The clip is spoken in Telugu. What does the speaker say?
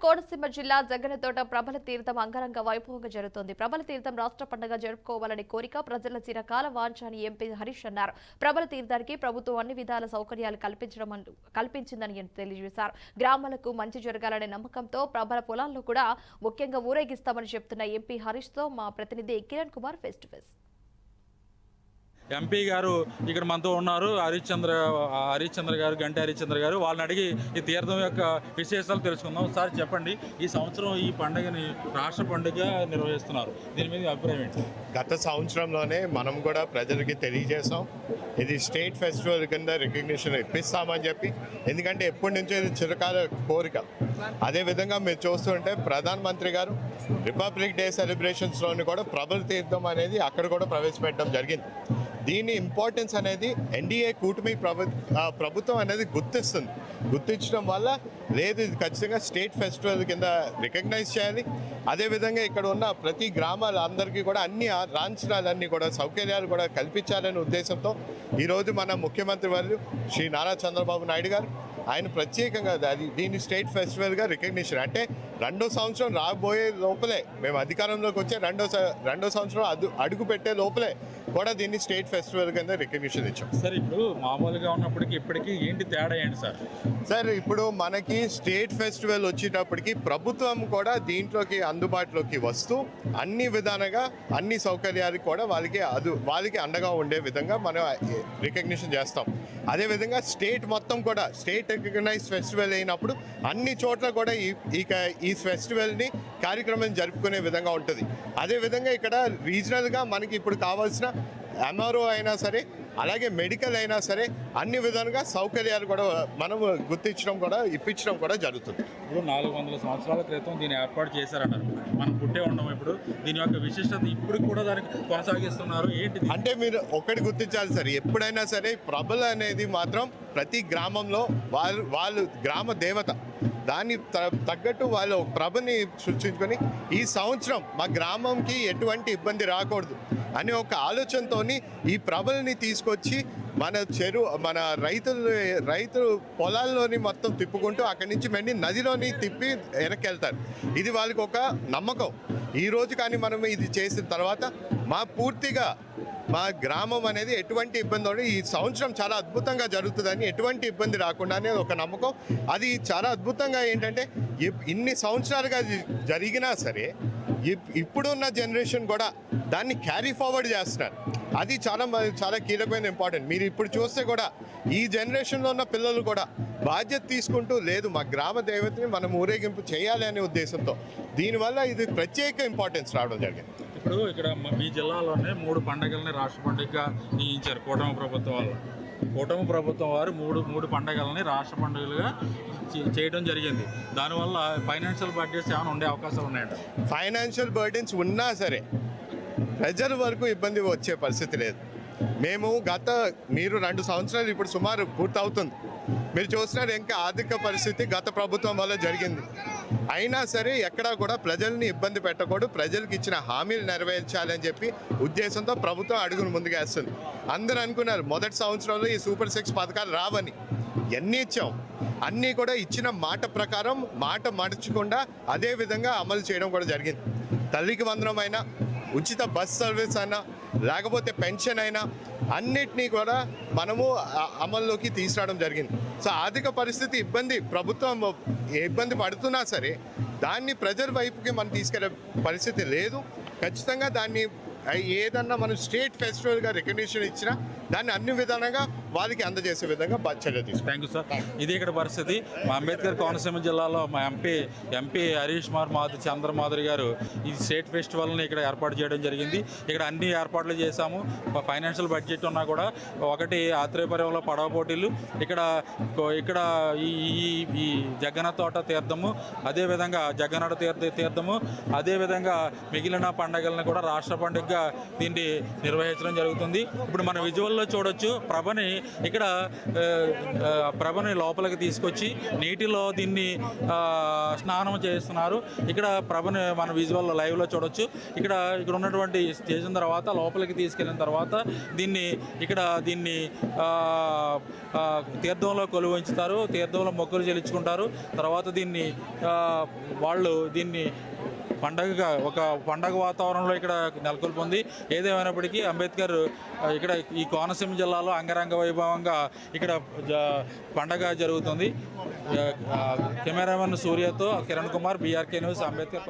కోనసీమ జిల్లా జగ్గనతోట ప్రబల తీర్థం అంగరంగ వైభవంగా జరుగుతోంది. ప్రబల తీర్థం రాష్ట్ర పండుగ జరుపుకోవాలని కోరిక ప్రజల చిరకాల వాంఛ అని ఎంపీ హరీష్ అన్నారు. ప్రబల తీర్థానికి ప్రభుత్వం అన్ని విధాల సౌకర్యాలు కల్పించిందని తెలియజేశారు. గ్రామాలకు మంచి జరగాలనే నమ్మకంతో ప్రబల పొలాల్లో కూడా ముఖ్యంగా ఊరేగిస్తామని చెప్తున్న ఎంపీ హరీష్ తో మా ప్రతినిధి Kiran Kumar face to face. MP గారు ఇక్కడ మనతో ఉన్నారు. హరిశ్చంద్ర గారు, గంటి హరిశ్చంద్ర గారు. వాళ్ళని అడిగి ఈ తీర్థం యొక్క విశేషాలు తెలుసుకుందాం. ఒకసారి చెప్పండి, ఈ సంవత్సరం ఈ పండుగని రాష్ట్ర పండుగ నిర్వహిస్తున్నారు, దీని మీద అభిప్రాయం ఏంటి? గత సంవత్సరంలోనే మనం కూడా ప్రజలకి తెలియజేసాం, ఇది స్టేట్ ఫెస్టివల్ కింద రికగ్నిషన్ ఇప్పిస్తామని చెప్పి. ఎందుకంటే ఎప్పటి నుంచో ఇది చిరకాల కోరిక. అదేవిధంగా మీరు చూస్తుంటే ప్రధానమంత్రి గారు రిపబ్లిక్ డే సెలబ్రేషన్స్లోని కూడా ప్రబల తీర్థం అనేది అక్కడ కూడా ప్రవేశపెట్టడం జరిగింది. దీని ఇంపార్టెన్స్ అనేది ఎన్డీఏ కూటమి ప్రభుత్వం అనేది గుర్తించడం వల్ల లేదు, ఇది ఖచ్చితంగా స్టేట్ ఫెస్టివల్ కింద రికగ్నైజ్ చేయాలి. అదేవిధంగా ఇక్కడ ఉన్న ప్రతి గ్రామాలందరికీ కూడా అన్ని రాంఛనాలన్నీ కూడా సౌకర్యాలు కూడా కల్పించాలనే ఉద్దేశంతో ఈరోజు మన ముఖ్యమంత్రి వర్యులు శ్రీ నారా చంద్రబాబు నాయుడు గారు ఆయన ప్రత్యేకంగా దీన్ని స్టేట్ ఫెస్టివల్గా రికగ్నిషన్, అంటే రెండో సంవత్సరం రాబోయే లోపలే, మేము అధికారంలోకి వచ్చే రెండో సంవత్సరం అడుగు పెట్టే లోపలే కూడా దీన్ని స్టేట్ ఫెస్టివల్ కింద రికగ్నిషన్ ఇచ్చాం. సార్, ఇప్పుడు మామూలుగా ఉన్నప్పటికీ ఇప్పటికీ ఏంటి తేడా ఏంటి సార్? సార్, ఇప్పుడు మనకి స్టేట్ ఫెస్టివల్ వచ్చేటప్పటికి ప్రభుత్వం కూడా దీంట్లోకి అందుబాటులోకి వస్తూ అన్ని విధాలుగా అన్ని సౌకర్యాలు కూడా వాళ్ళకి అండగా ఉండే విధంగా మనం రికగ్నిషన్ చేస్తాం. అదేవిధంగా స్టేట్ మొత్తం కూడా స్టేట్ రికగ్నైజ్ ఫెస్టివల్ అయినప్పుడు అన్ని చోట్ల కూడా ఈ ఫెస్టివల్ని కార్యక్రమం జరుపుకునే విధంగా ఉంటుంది. అదేవిధంగా ఇక్కడ రీజనల్గా మనకి ఇప్పుడు కావాల్సిన ఎంఆర్ఓ అయినా సరే, అలాగే మెడికల్ అయినా సరే, అన్ని విధాలుగా సౌకర్యాలు కూడా మనం గుర్తించడం కూడా ఇప్పించడం కూడా జరుగుతుంది. ఇప్పుడు 400 సంవత్సరాల క్రితం దీన్ని ఏర్పాటు చేశారన్నారు. మనం పుట్టే ఉన్నాం. ఇప్పుడు దీని యొక్క విశిష్టత ఇప్పుడు కూడా దానికి కొనసాగిస్తున్నారు ఏంటి అంటే మీరు ఒకటి గుర్తించాలి సార్, ఎప్పుడైనా సరే ప్రబల అనేది మాత్రం ప్రతి గ్రామంలో వాళ్ళు గ్రామ దేవత, దాన్ని తగ్గట్టు వాళ్ళు ప్రభని సృష్టించుకొని ఈ సంవత్సరం మా గ్రామంకి ఎటువంటి ఇబ్బంది రాకూడదు అనే ఒక ఆలోచనతో ఈ ప్రభల్ని తీసుకొచ్చి మన రైతులు పొలాల్లోని మొత్తం తిప్పుకుంటూ అక్కడి నుంచి వెండి నదిలోని తిప్పి వెనక్కి వెళ్తారు. ఇది వాళ్ళకి ఒక నమ్మకం. ఈరోజు కానీ మనం ఇది చేసిన తర్వాత మా గ్రామం అనేది ఎటువంటి ఇబ్బంది ఉండదు, ఈ సంవత్సరం చాలా అద్భుతంగా జరుగుతుందని, ఎటువంటి ఇబ్బంది రాకుండా అనేది ఒక నమ్మకం. అది చాలా అద్భుతంగా ఏంటంటే ఇన్ని సంవత్సరాలుగా జరిగినా సరే ఇప్పుడున్న జనరేషన్ కూడా దాన్ని క్యారీ ఫార్వర్డ్ చేస్తున్నారు. అది చాలా కీలకమైన ఇంపార్టెంట్. మీరు ఇప్పుడు చూస్తే కూడా ఈ జనరేషన్లో ఉన్న పిల్లలు కూడా బాధ్యత తీసుకుంటూ లేదు, మా గ్రామ దేవతని మనం ఊరేగింపు చేయాలి అనే ఉద్దేశంతో దీనివల్ల ఇది ప్రత్యేక ఇంపార్టెన్స్ రావడం జరిగింది. ఇప్పుడు ఇక్కడ మీ జిల్లాలోనే 3 పండుగలని రాష్ట్ర పండుగగా నియమించారు కూటమి ప్రభుత్వం వారు మూడు పండుగలని రాష్ట్ర పండుగలుగా చేయడం జరిగింది. దానివల్ల ఫైనాన్షియల్ బడ్జెట్స్ ఏమైనా ఉండే అవకాశాలు ఉన్నాయంట? ఫైనాన్షియల్ బర్డెన్స్ ఉన్నా సరే ప్రజల వరకు ఇబ్బంది వచ్చే పరిస్థితి లేదు. మీరు 2 సంవత్సరాలు ఇప్పుడు సుమారు పూర్తవుతుంది. మీరు చూస్తున్నారు ఇంకా ఆర్థిక పరిస్థితి గత ప్రభుత్వం వల్ల జరిగింది. అయినా సరే ఎక్కడా కూడా ప్రజల్ని ఇబ్బంది పెట్టకూడదు, ప్రజలకు ఇచ్చిన హామీలు నెరవేర్చాలని చెప్పి ఉద్దేశంతో ప్రభుత్వం అడుగును ముందుకేస్తుంది. అందరూ అనుకున్నారు మొదటి సంవత్సరంలో ఈ సూపర్ 6 పథకాలు రావని. ఎన్ని ఇచ్చాం, అన్నీ కూడా ఇచ్చిన మాట ప్రకారం మాట మడచకుండా అదే విధంగా అమలు చేయడం కూడా జరిగింది. తల్లికి వందనం అయినా, ఉచిత బస్ సర్వీస్ అయినా, లేకపోతే పెన్షన్ అయినా, అన్నిటినీ కూడా మనము అమల్లోకి తీసుకురావడం జరిగింది. సో ఆర్థిక పరిస్థితి ప్రభుత్వం ఇబ్బంది పడుతున్నా సరే దాన్ని ప్రజల వైపుకి మనం తీసుకెళ్లే పరిస్థితి లేదు. ఖచ్చితంగా దాన్ని ఏదన్నా మనం స్టేట్ ఫెస్టివల్గా రికగ్నిషన్ ఇచ్చినా దాన్ని అన్ని విధాలుగా వాళ్ళకి అందజేసే విధంగా చర్య తీసుకుంటాం. Thank you sir. ఇది ఇక్కడ పరిస్థితి. మా అంబేద్కర్ కోనసీమ జిల్లాలో మా ఎంపీ హరీష్ చంద్రమాధురి గారు ఈ స్టేట్ ఫెస్టివల్ని ఇక్కడ ఏర్పాటు చేయడం జరిగింది. ఇక్కడ అన్ని ఏర్పాట్లు చేశాము. ఫైనాన్షియల్ బడ్జెట్ ఉన్నా కూడా ఒకటి ఆత్రేయపురంలో పడవ పోటీలు, ఇక్కడ ఈ జగ్గనతోట తీర్థము, అదేవిధంగా జగ్గనడ తీర్థము, అదేవిధంగా మిగిలిన పండుగలను కూడా రాష్ట్ర పండుగగా దీన్ని నిర్వహించడం జరుగుతుంది. ఇప్పుడు మన విజువల్లో విజువల్లో చూడొచ్చు ప్రభని ఇక్కడ ప్రభని లోపలికి తీసుకొచ్చి నీటిలో దీన్ని స్నానం చేస్తున్నారు. ఇక్కడ ప్రభని మన విజువల్ లైవ్లో చూడొచ్చు. ఇక్కడ ఉన్నటువంటి చేసిన తర్వాత లోపలికి తీసుకెళ్ళిన తర్వాత దీన్ని తీర్థంలో కొలువుంచుతారు. తీర్థంలో మొక్కులు చెల్లించుకుంటారు. తర్వాత వాళ్ళు దీన్ని పండగగా ఒక పండగ వాతావరణంలో ఇక్కడ నెలకొల్పొంది. ఏదేమైనప్పటికీ అంబేద్కర్ ఇక్కడ ఈ కోనసీమ జిల్లాలో అంగరంగ వైభవంగా ఇక్కడ పండగ జరుగుతుంది. కెమెరామెన్ సూర్యతో కిరణ్ కుమార్, బీఆర్కే న్యూస్, అంబేద్కర్.